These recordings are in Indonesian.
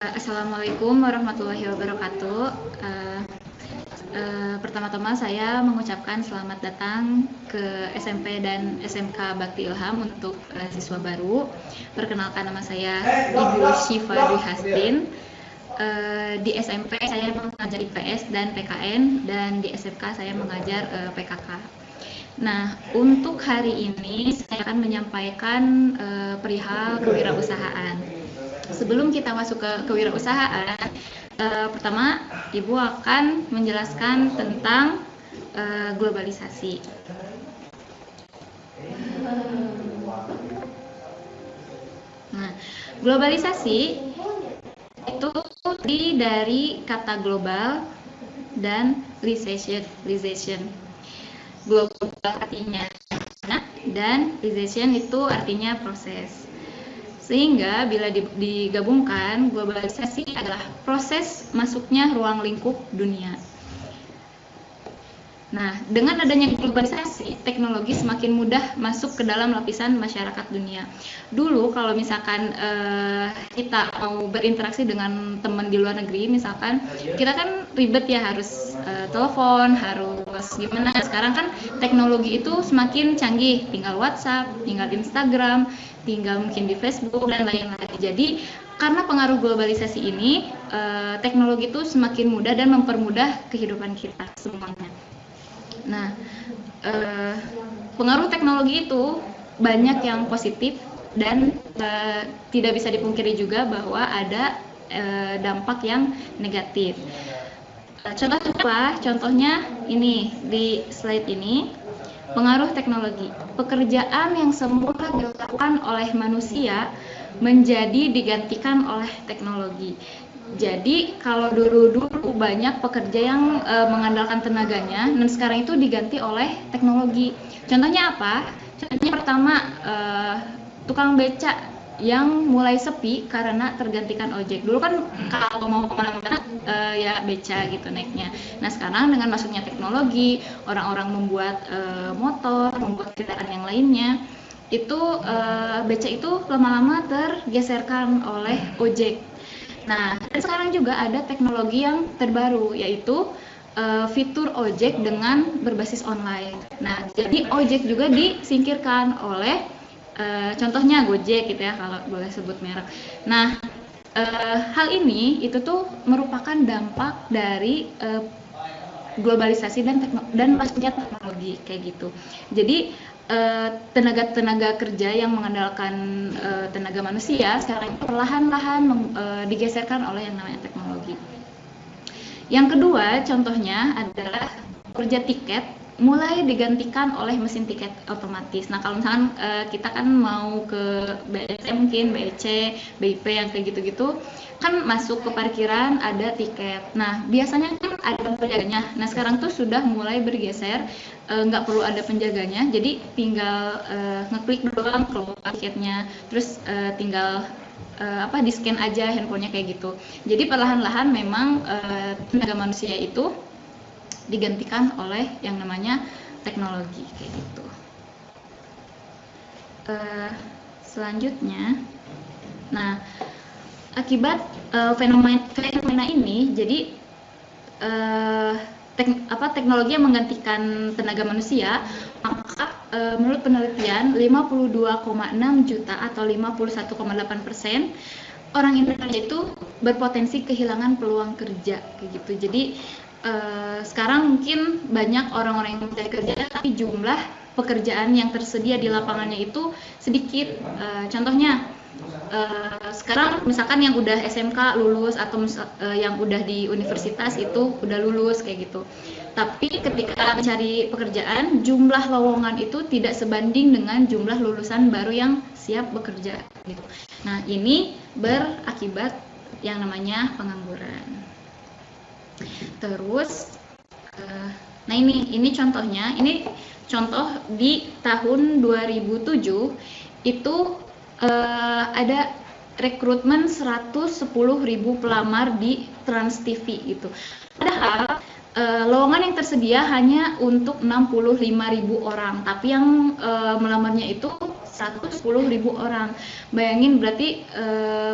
Assalamualaikum warahmatullahi wabarakatuh. Pertama-tama saya mengucapkan selamat datang ke SMP dan SMK Bakti Ilham untuk siswa baru. Perkenalkan, nama saya Ibu Syifa Dwi Hastin. Di SMP saya mengajar IPS dan PKN, dan di SMK saya mengajar PKK. Nah, untuk hari ini saya akan menyampaikan perihal kewirausahaan. Sebelum kita masuk ke kewirausahaan, pertama Ibu akan menjelaskan tentang globalisasi. Nah, globalisasi itu terdiri dari kata global dan lisation. Global artinya dan lisation itu artinya proses. Sehingga bila digabungkan, globalisasi adalah proses masuknya ruang lingkup dunia. Nah, dengan adanya globalisasi, teknologi semakin mudah masuk ke dalam lapisan masyarakat dunia. Dulu kalau misalkan kita mau berinteraksi dengan teman di luar negeri, misalkan kita kan ribet ya, harus telepon, harus gimana. Sekarang kan teknologi itu semakin canggih, tinggal WhatsApp, tinggal Instagram, tinggal mungkin di Facebook dan lain-lain. Jadi karena pengaruh globalisasi ini, teknologi itu semakin mudah dan mempermudah kehidupan kita semuanya. Nah, pengaruh teknologi itu banyak yang positif dan tidak bisa dipungkiri juga bahwa ada dampak yang negatif. Contoh apa? Contohnya ini di slide ini. Pengaruh teknologi. Pekerjaan yang semula dilakukan oleh manusia menjadi digantikan oleh teknologi. Jadi kalau dulu banyak pekerja yang mengandalkan tenaganya, dan sekarang itu diganti oleh teknologi. Contohnya apa? Contohnya pertama, tukang beca yang mulai sepi karena tergantikan ojek. Dulu kan kalau mau kemana-mana ya beca gitu naiknya. Nah, sekarang dengan masuknya teknologi, orang-orang membuat motor, membuat kendaraan yang lainnya, itu beca itu lama-lama tergeserkan oleh ojek. Nah, dan sekarang juga ada teknologi yang terbaru, yaitu fitur ojek dengan berbasis online. Nah, jadi ojek juga disingkirkan oleh contohnya Gojek gitu ya, kalau boleh sebut merek. Nah, hal ini itu tuh merupakan dampak dari globalisasi dan masuknya teknologi kayak gitu. Jadi tenaga kerja yang mengandalkan tenaga manusia sekarang perlahan-lahan digeserkan oleh yang namanya teknologi. Yang kedua contohnya adalah kerja tiket mulai digantikan oleh mesin tiket otomatis. Nah, kalau misalkan kita kan mau ke BSM mungkin, BEC, BIP yang kayak gitu-gitu, kan masuk ke parkiran ada tiket. Nah, biasanya kan ada penjaganya. Nah, sekarang tuh sudah mulai bergeser, nggak perlu ada penjaganya, jadi tinggal ngeklik doang keluar tiketnya, terus tinggal di scan aja handphonenya kayak gitu. Jadi perlahan-lahan memang tenaga manusia itu digantikan oleh yang namanya teknologi kayak gitu. Selanjutnya, nah akibat fenomena ini, jadi teknologi yang menggantikan tenaga manusia, maka menurut penelitian 52,6 juta atau 51,8% orang Indonesia itu berpotensi kehilangan peluang kerja kayak gitu. Jadi sekarang mungkin banyak orang-orang yang mencari kerja, tapi jumlah pekerjaan yang tersedia di lapangannya itu sedikit. Contohnya sekarang misalkan yang udah SMK lulus atau yang udah di universitas itu udah lulus kayak gitu, tapi ketika mencari pekerjaan jumlah lowongan itu tidak sebanding dengan jumlah lulusan baru yang siap bekerja gitu. Nah, ini berakibat yang namanya pengangguran. Terus nah ini contohnya, ini contoh di tahun 2007 itu ada rekrutmen 110.000 pelamar di Trans TV gitu. Padahal lowongan yang tersedia hanya untuk 65.000 orang, tapi yang melamarnya itu 110.000 orang. Bayangin berarti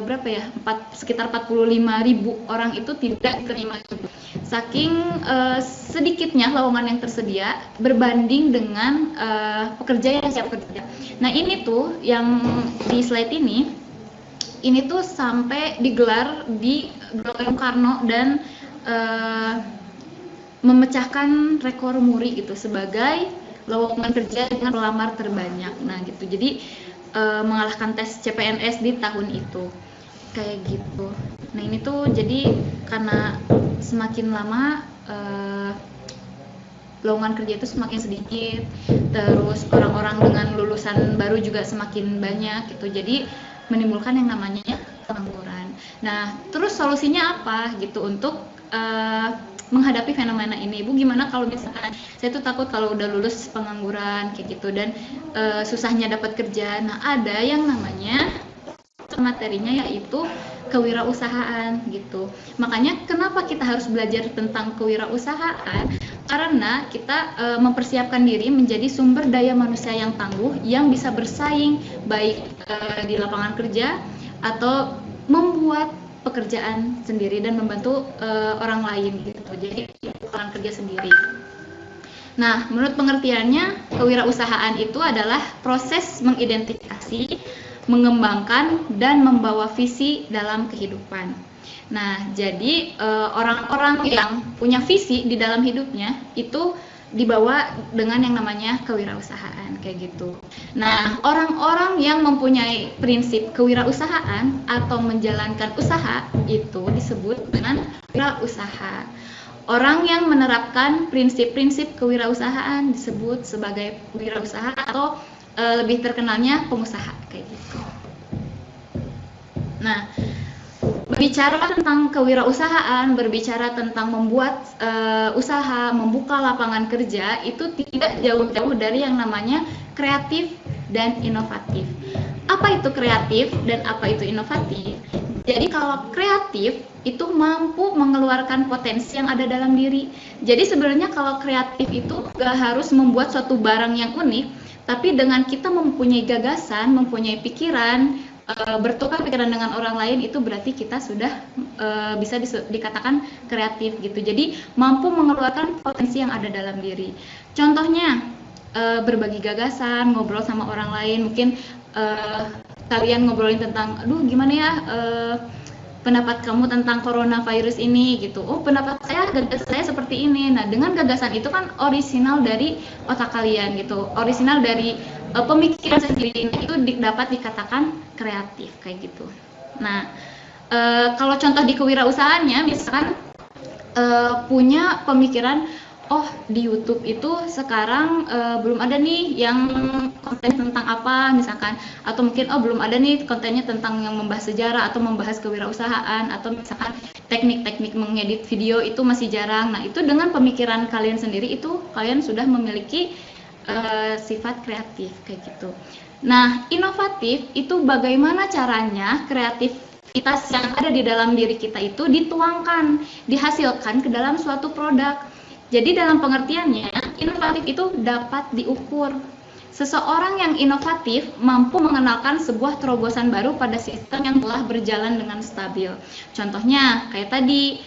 berapa ya? Sekitar 45.000 orang itu tidak diterima. Saking sedikitnya lowongan yang tersedia berbanding dengan pekerja yang siap kerja. Nah ini tuh yang di slide ini tuh sampai digelar di Gelora Bung Karno dan memecahkan rekor muri gitu sebagai lowongan kerja dengan pelamar terbanyak. Nah gitu, jadi mengalahkan tes CPNS di tahun itu kayak gitu. Nah ini tuh jadi karena semakin lama lowongan kerja itu semakin sedikit, terus orang-orang dengan lulusan baru juga semakin banyak gitu, jadi menimbulkan yang namanya pengangguran. Nah terus solusinya apa gitu untuk menghadapi fenomena ini? Ibu gimana kalau misalkan saya tuh takut kalau udah lulus pengangguran kayak gitu dan susahnya dapat kerja. Nah ada yang namanya materinya yaitu kewirausahaan gitu. Makanya kenapa kita harus belajar tentang kewirausahaan? Karena kita mempersiapkan diri menjadi sumber daya manusia yang tangguh yang bisa bersaing baik di lapangan kerja atau membuat pekerjaan sendiri dan membantu orang lain gitu. Jadi lapangan kerja sendiri. Nah, menurut pengertiannya, kewirausahaan itu adalah proses mengidentifikasi, mengembangkan, dan membawa visi dalam kehidupan. Nah, jadi orang-orang yang punya visi di dalam hidupnya itu dibawa dengan yang namanya kewirausahaan kayak gitu. Nah, orang-orang yang mempunyai prinsip kewirausahaan atau menjalankan usaha itu disebut dengan wirausaha. Orang yang menerapkan prinsip-prinsip kewirausahaan disebut sebagai wirausaha atau lebih terkenalnya pengusaha kayak gitu. Nah, berbicara tentang kewirausahaan, berbicara tentang membuat usaha, membuka lapangan kerja itu tidak jauh-jauh dari yang namanya kreatif dan inovatif. Apa itu kreatif dan apa itu inovatif? Jadi kalau kreatif itu mampu mengeluarkan potensi yang ada dalam diri. Jadi sebenarnya kalau kreatif itu gak harus membuat suatu barang yang unik, tapi dengan kita mempunyai gagasan, mempunyai pikiran, bertukar pikiran dengan orang lain, itu berarti kita sudah bisa dikatakan kreatif gitu. Jadi mampu mengeluarkan potensi yang ada dalam diri. Contohnya berbagi gagasan, ngobrol sama orang lain, mungkin kalian ngobrolin tentang, aduh gimana ya pendapat kamu tentang coronavirus ini gitu. Oh pendapat saya, gagasan saya seperti ini. Nah dengan gagasan itu kan orisinal dari otak kalian gitu, orisinal dari pemikiran sendiri, itu dapat dikatakan kreatif kayak gitu. Nah kalau contoh di kewirausahaannya misalkan punya pemikiran, oh di YouTube itu sekarang belum ada nih yang konten tentang apa misalkan, atau mungkin oh belum ada nih kontennya tentang yang membahas sejarah atau membahas kewirausahaan, atau misalkan teknik-teknik mengedit video itu masih jarang. Nah itu dengan pemikiran kalian sendiri itu kalian sudah memiliki sifat kreatif kayak gitu. Nah inovatif itu bagaimana caranya kreativitas yang ada di dalam diri kita itu dituangkan, dihasilkan ke dalam suatu produk. Jadi dalam pengertiannya, inovatif itu dapat diukur. Seseorang yang inovatif mampu mengenalkan sebuah terobosan baru pada sistem yang telah berjalan dengan stabil. Contohnya kayak tadi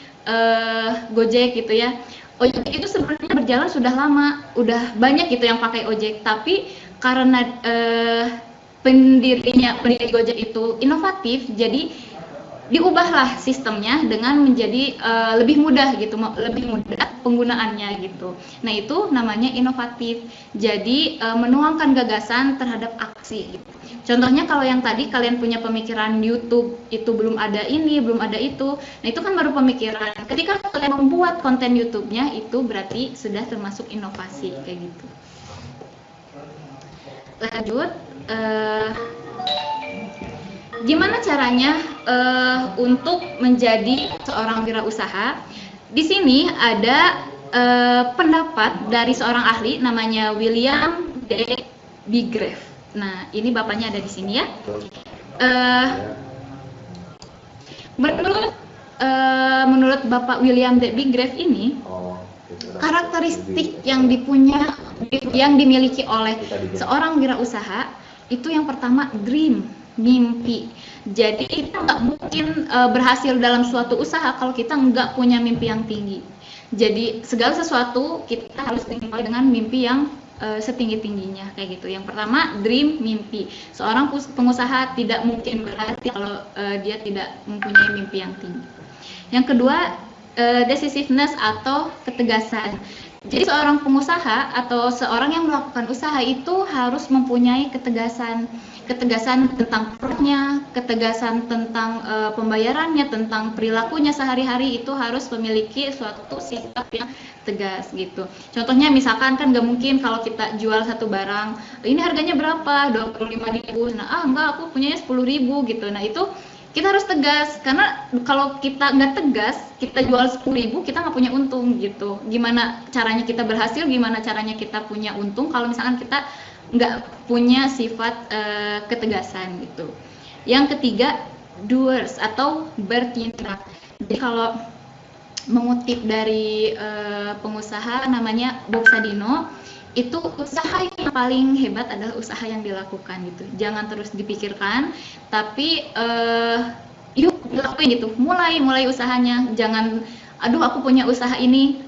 Gojek gitu ya. Ojek itu sebenarnya berjalan sudah lama, udah banyak gitu yang pakai ojek, tapi karena pendiri Gojek itu inovatif, jadi diubahlah sistemnya dengan menjadi lebih mudah gitu, lebih mudah penggunaannya gitu. Nah itu namanya inovatif. Jadi menuangkan gagasan terhadap aksi. Gitu. Contohnya kalau yang tadi kalian punya pemikiran YouTube itu belum ada ini, belum ada itu. Nah itu kan baru pemikiran. Ketika kalian membuat konten YouTube-nya itu berarti sudah termasuk inovasi kayak gitu. Lanjut. Gimana caranya untuk menjadi seorang wirausaha? Di sini ada pendapat dari seorang ahli namanya William D. Bigrave. Nah, ini bapaknya ada di sini ya. Menurut Bapak William D. Bigrave ini, karakteristik yang dimiliki oleh seorang wirausaha Itu yang pertama, dream, mimpi. Jadi kita nggak mungkin berhasil dalam suatu usaha kalau kita nggak punya mimpi yang tinggi. Jadi segala sesuatu kita harus dimulai dengan mimpi yang setinggi-tingginya kayak gitu. Yang pertama, dream, mimpi. Seorang pengusaha tidak mungkin berhasil kalau dia tidak mempunyai mimpi yang tinggi. Yang kedua, decisiveness atau ketegasan. Jadi seorang pengusaha atau seorang yang melakukan usaha itu harus mempunyai ketegasan tentang produknya, ketegasan tentang pembayarannya, tentang perilakunya sehari-hari, itu harus memiliki suatu sikap yang tegas gitu. Contohnya misalkan kan nggak mungkin kalau kita jual satu barang, ini harganya berapa? 25.000. Nah, enggak, aku punyanya 10.000 gitu. Nah, itu kita harus tegas, karena kalau kita nggak tegas, kita jual 10.000, kita nggak punya untung gitu. Gimana caranya kita berhasil, gimana caranya kita punya untung kalau misalkan kita nggak punya sifat ketegasan gitu. Yang ketiga, doers atau bertindak. Jadi kalau mengutip dari pengusaha namanya Bob Sadino, itu usaha yang paling hebat adalah usaha yang dilakukan gitu. Jangan terus dipikirkan, tapi yuk dilakuin gitu. Mulai usahanya. Jangan, aduh aku punya usaha ini,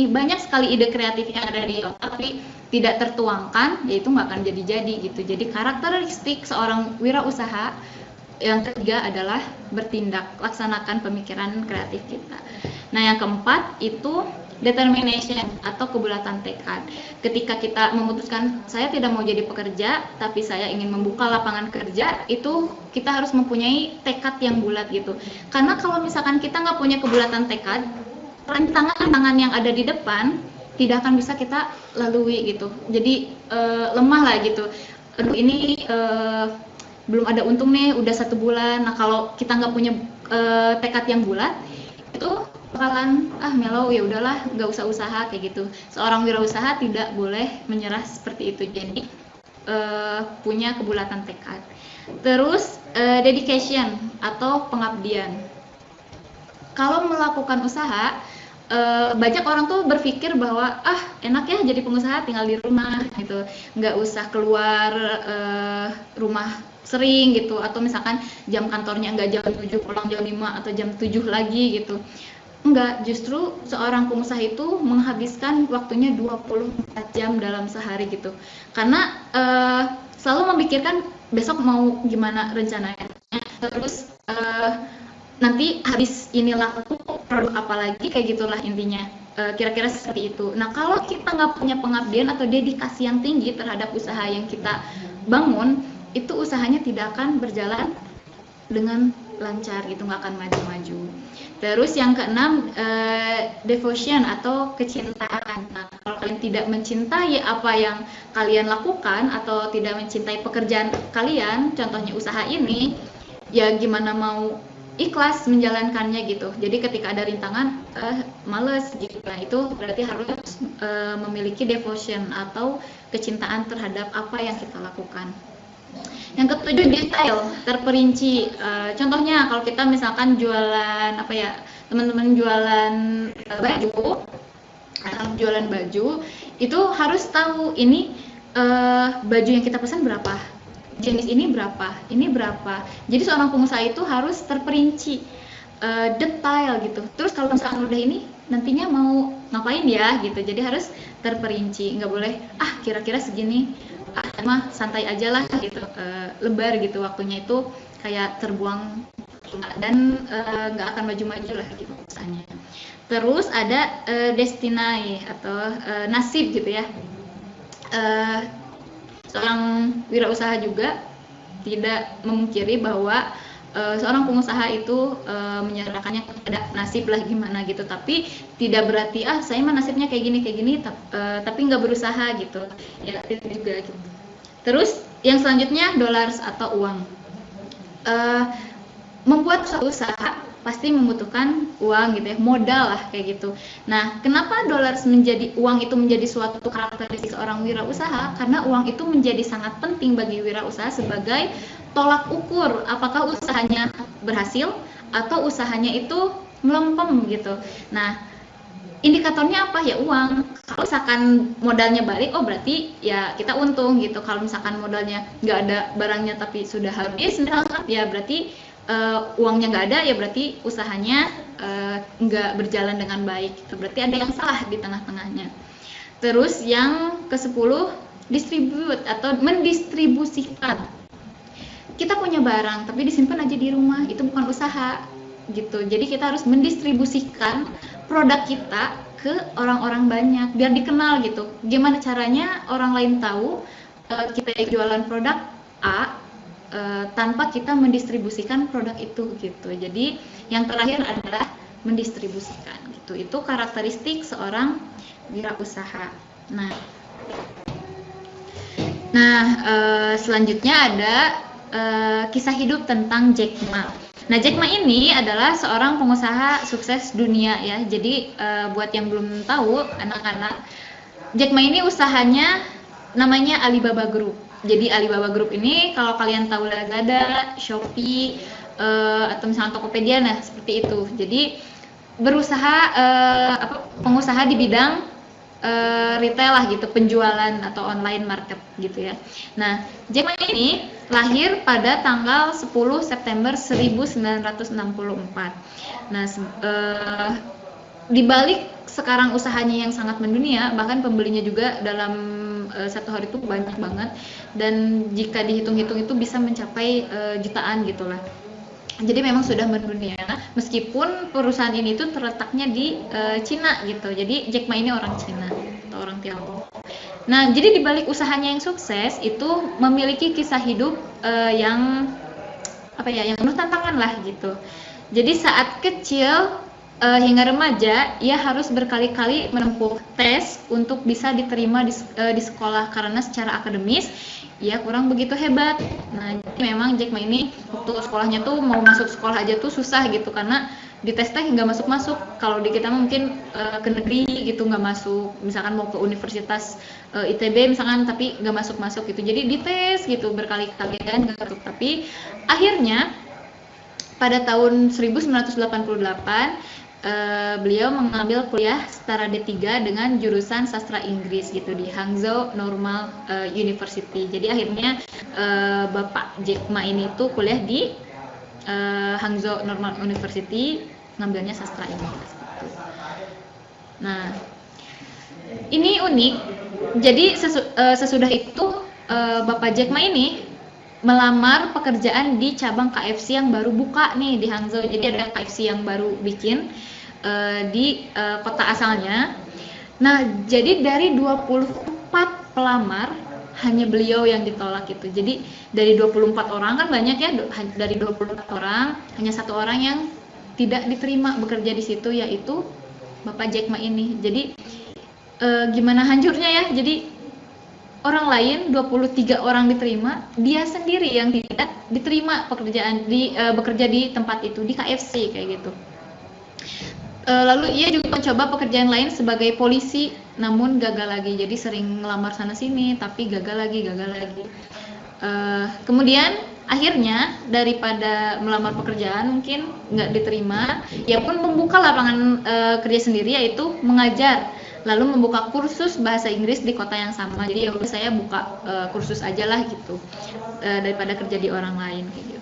banyak sekali ide kreatif yang ada di otak tapi tidak tertuangkan, yaitu nggak akan jadi gitu. Jadi karakteristik seorang wirausaha yang ketiga adalah bertindak, laksanakan pemikiran kreatif kita. Nah, yang keempat itu determination atau kebulatan tekad. Ketika kita memutuskan saya tidak mau jadi pekerja, tapi saya ingin membuka lapangan kerja, itu kita harus mempunyai tekad yang bulat gitu. Karena kalau misalkan kita nggak punya kebulatan tekad, tantangan yang ada di depan tidak akan bisa kita lalui gitu. Jadi lemah lah gitu. Aduh, ini belum ada untung nih, udah 1 bulan. Nah, kalau kita nggak punya tekad yang bulat, itu bakalan mellow, ya udahlah, nggak usah usaha kayak gitu. Seorang wirausaha tidak boleh menyerah seperti itu. Jadi punya kebulatan tekad. Terus dedication atau pengabdian. Kalau melakukan usaha, banyak orang tuh berpikir bahwa enak ya jadi pengusaha, tinggal di rumah gitu, nggak usah keluar rumah sering gitu, atau misalkan jam kantornya nggak jam 7, pulang jam 5 atau jam 7 lagi gitu. Enggak, justru seorang pengusaha itu menghabiskan waktunya 24 jam dalam sehari gitu. Karena selalu memikirkan besok mau gimana rencananya. Terus nanti habis ini laku produk apa lagi, kayak gitulah intinya. Kira-kira seperti itu. Nah, kalau kita nggak punya pengabdian atau dedikasi yang tinggi terhadap usaha yang kita bangun, itu usahanya tidak akan berjalan dengan lancar gitu, nggak akan maju-maju. Terus yang keenam, devotion atau kecintaan. Nah, kalau kalian tidak mencintai apa yang kalian lakukan atau tidak mencintai pekerjaan kalian, contohnya usaha ini, ya gimana mau ikhlas menjalankannya gitu. Jadi ketika ada rintangan, males gitu. Nah, itu berarti harus memiliki devotion atau kecintaan terhadap apa yang kita lakukan. Yang ketujuh, detail, terperinci. Contohnya kalau kita misalkan jualan teman-teman jualan baju, itu harus tahu ini baju yang kita pesan berapa, jenis ini berapa, ini berapa. Jadi seorang pengusaha itu harus terperinci, detail gitu. Terus kalau misalkan udah ini, nantinya mau ngapain ya gitu. Jadi harus terperinci, nggak boleh kira-kira segini, mah santai aja lah gitu, lebar gitu, waktunya itu kayak terbuang dan nggak akan maju-maju lah gitu usahanya. Terus ada destiny atau nasib gitu ya. Seorang wirausaha juga tidak memungkiri bahwa seorang pengusaha itu menyerahkannya kepada nasib lah gimana gitu, tapi tidak berarti saya mah nasibnya kayak gini tapi nggak berusaha gitu ya, itu juga gitu. Terus yang selanjutnya, dollars atau uang. Membuat suatu usaha pasti membutuhkan uang gitu ya, modal lah kayak gitu. Nah, kenapa dollars uang itu menjadi suatu karakteristik seorang wirausaha? Karena uang itu menjadi sangat penting bagi wirausaha sebagai tolak ukur apakah usahanya berhasil atau usahanya itu melempem gitu. Nah, indikatornya apa ya? Uang. Kalau misalkan modalnya balik, oh berarti ya kita untung gitu. Kalau misalkan modalnya nggak ada barangnya tapi sudah habis misalkan, ya berarti uangnya nggak ada, ya berarti usahanya nggak berjalan dengan baik gitu. Berarti ada yang salah di tengah-tengahnya. Terus yang ke-10, distribute atau mendistribusikan. Kita punya barang tapi disimpan aja di rumah, itu bukan usaha gitu. Jadi kita harus mendistribusikan produk kita ke orang-orang banyak biar dikenal gitu. Gimana caranya orang lain tahu kita jualan produk A tanpa kita mendistribusikan produk itu gitu. Jadi yang terakhir adalah mendistribusikan gitu. Itu karakteristik seorang wirausaha. Nah, selanjutnya ada kisah hidup tentang Jack Ma. Nah, Jack Ma ini adalah seorang pengusaha sukses dunia ya. Jadi buat yang belum tahu anak-anak, Jack Ma ini usahanya namanya Alibaba Group. Jadi Alibaba Group ini kalau kalian tahu Lazada, Shopee, atau misalnya Tokopedia, nah seperti itu. Jadi berusaha pengusaha di bidang retail lah gitu, penjualan atau online market gitu ya. Nah, Jack Ma ini lahir pada tanggal 10 September 1964. Nah, di balik sekarang usahanya yang sangat mendunia, bahkan pembelinya juga dalam satu hari itu banyak banget, dan jika dihitung-hitung itu bisa mencapai jutaan gitulah. Jadi memang sudah mendunia, meskipun perusahaan ini tuh terletaknya di Cina gitu. Jadi Jack Ma ini orang Cina atau orang Tiongkok. Nah, jadi di balik usahanya yang sukses itu memiliki kisah hidup yang penuh tantangan lah gitu. Jadi saat kecil hingga remaja, ia harus berkali-kali menempuh tes untuk bisa diterima di sekolah karena secara akademis ia kurang begitu hebat. Nah, jadi memang Jack Ma ini waktu sekolahnya tuh mau masuk sekolah aja tuh susah gitu, karena di tes nggak masuk. Kalau di kita mungkin ke negeri gitu nggak masuk, misalkan mau ke universitas ITB misalkan, tapi nggak masuk gitu. Jadi di tes gitu berkali-kali kan nggak masuk. Tapi akhirnya pada tahun 1988 beliau mengambil kuliah setara D3 dengan jurusan sastra Inggris gitu di Hangzhou Normal University. Jadi akhirnya Bapak Jack Ma ini tuh kuliah di Hangzhou Normal University, ngambilnya sastra Inggris gitu. Nah, ini unik. Jadi sesudah itu Bapak Jack Ma ini melamar pekerjaan di cabang KFC yang baru buka nih di Hangzhou. Jadi ada KFC yang baru bikin di kota asalnya. Nah, jadi dari 24 pelamar hanya beliau yang ditolak gitu. Jadi dari 24 orang kan banyak ya, dari 24 orang hanya satu orang yang tidak diterima bekerja di situ, yaitu Bapak Jack Ma ini. Jadi gimana hancurnya ya. Jadi orang lain 23 orang diterima, dia sendiri yang tidak diterima pekerjaan bekerja di tempat itu, di KFC kayak gitu. Lalu ia juga mencoba pekerjaan lain sebagai polisi, namun gagal lagi. Jadi sering ngelamar sana sini tapi gagal lagi. Kemudian akhirnya daripada melamar pekerjaan mungkin nggak diterima, ia pun membuka lapangan kerja sendiri, yaitu mengajar. Lalu membuka kursus bahasa Inggris di kota yang sama. Jadi ya udah saya buka kursus aja lah gitu, daripada kerja di orang lain kayak gitu.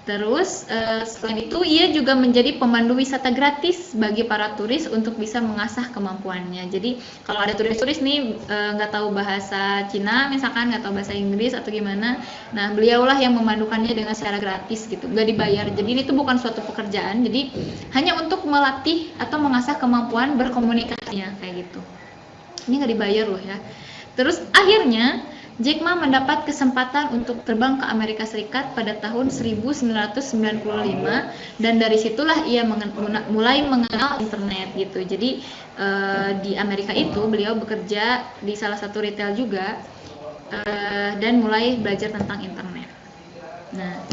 Terus selain itu ia juga menjadi pemandu wisata gratis bagi para turis untuk bisa mengasah kemampuannya. Jadi kalau ada turis-turis nih nggak tahu bahasa Cina misalkan, nggak tahu bahasa Inggris atau gimana, nah beliaulah yang memandukannya dengan secara gratis gitu, nggak dibayar. Jadi ini tuh bukan suatu pekerjaan, jadi hanya untuk melatih atau mengasah kemampuan berkomunikasinya kayak gitu. Ini nggak dibayar loh ya. Terus akhirnya Jack Ma mendapat kesempatan untuk terbang ke Amerika Serikat pada tahun 1995, dan dari situlah ia mulai mengenal internet gitu. Jadi di Amerika itu beliau bekerja di salah satu retail juga, dan mulai belajar tentang internet. Nah,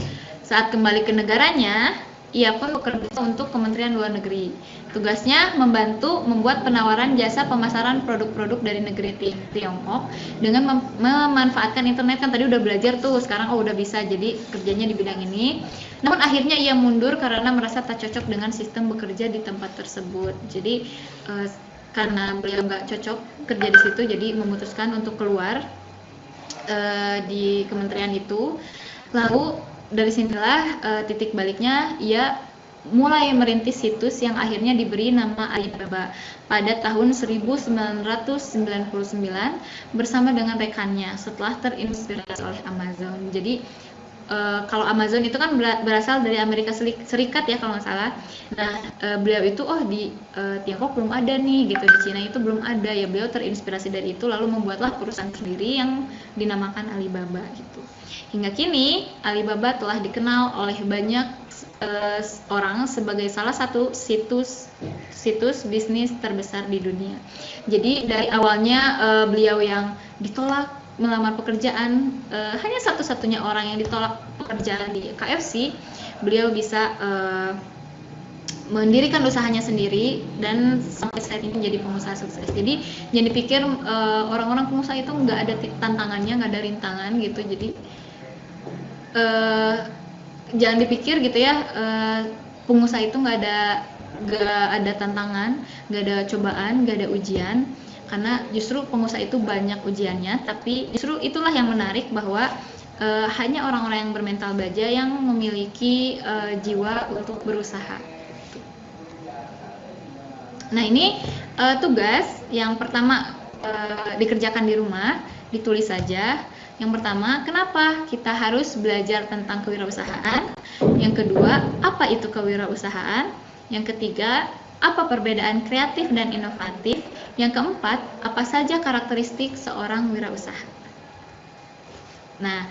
saat kembali ke negaranya, ia pun bekerja untuk Kementerian Luar Negeri. Tugasnya membantu membuat penawaran jasa pemasaran produk-produk dari negeri Tiongkok dengan memanfaatkan internet. Kan tadi udah belajar tuh, sekarang udah bisa, jadi kerjanya di bidang ini. Namun akhirnya ia mundur karena merasa tak cocok dengan sistem bekerja di tempat tersebut. Jadi karena beliau nggak cocok kerja di situ, jadi memutuskan untuk keluar di kementerian itu. Lalu dari sinilah titik baliknya ia mulai merintis situs yang akhirnya diberi nama Alibaba pada tahun 1999 bersama dengan rekannya setelah terinspirasi oleh Amazon. Jadi kalau Amazon itu kan berasal dari Amerika Serikat ya kalau nggak salah. Nah beliau itu di Tiongkok belum ada nih gitu, di Cina itu belum ada ya, beliau terinspirasi dari itu lalu membuatlah perusahaan sendiri yang dinamakan Alibaba gitu. Hingga kini Alibaba telah dikenal oleh banyak orang sebagai salah satu situs bisnis terbesar di dunia. Jadi dari awalnya beliau yang ditolak melamar pekerjaan, hanya satu-satunya orang yang ditolak pekerjaan di KFC, beliau bisa mendirikan usahanya sendiri dan sampai saat ini menjadi pengusaha sukses. Jadi jangan dipikir orang-orang pengusaha itu nggak ada tantangannya, nggak ada rintangan gitu. Jadi jangan dipikir gitu ya, pengusaha itu nggak ada tantangan, nggak ada cobaan, nggak ada ujian. Karena justru pengusaha itu banyak ujiannya, tapi justru itulah yang menarik bahwa hanya orang-orang yang bermental baja yang memiliki jiwa untuk berusaha. Nah ini tugas yang pertama dikerjakan di rumah, ditulis saja. Yang pertama, kenapa kita harus belajar tentang kewirausahaan? Yang kedua, apa itu kewirausahaan? Yang ketiga, apa perbedaan kreatif dan inovatif? Yang keempat, apa saja karakteristik seorang wirausaha? Nah,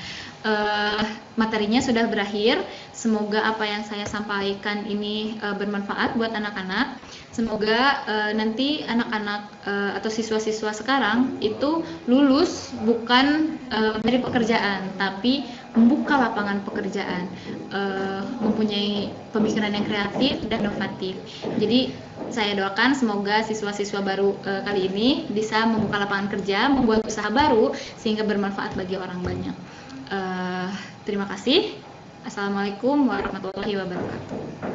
materinya sudah berakhir. Semoga apa yang saya sampaikan ini bermanfaat buat anak-anak. Semoga nanti anak-anak atau siswa-siswa sekarang itu lulus bukan dari pekerjaan, tapi membuka lapangan pekerjaan, mempunyai pemikiran yang kreatif dan inovatif. Jadi saya doakan semoga siswa-siswa baru kali ini bisa membuka lapangan kerja, membuat usaha baru sehingga bermanfaat bagi orang banyak. Terima kasih. Assalamualaikum warahmatullahi wabarakatuh.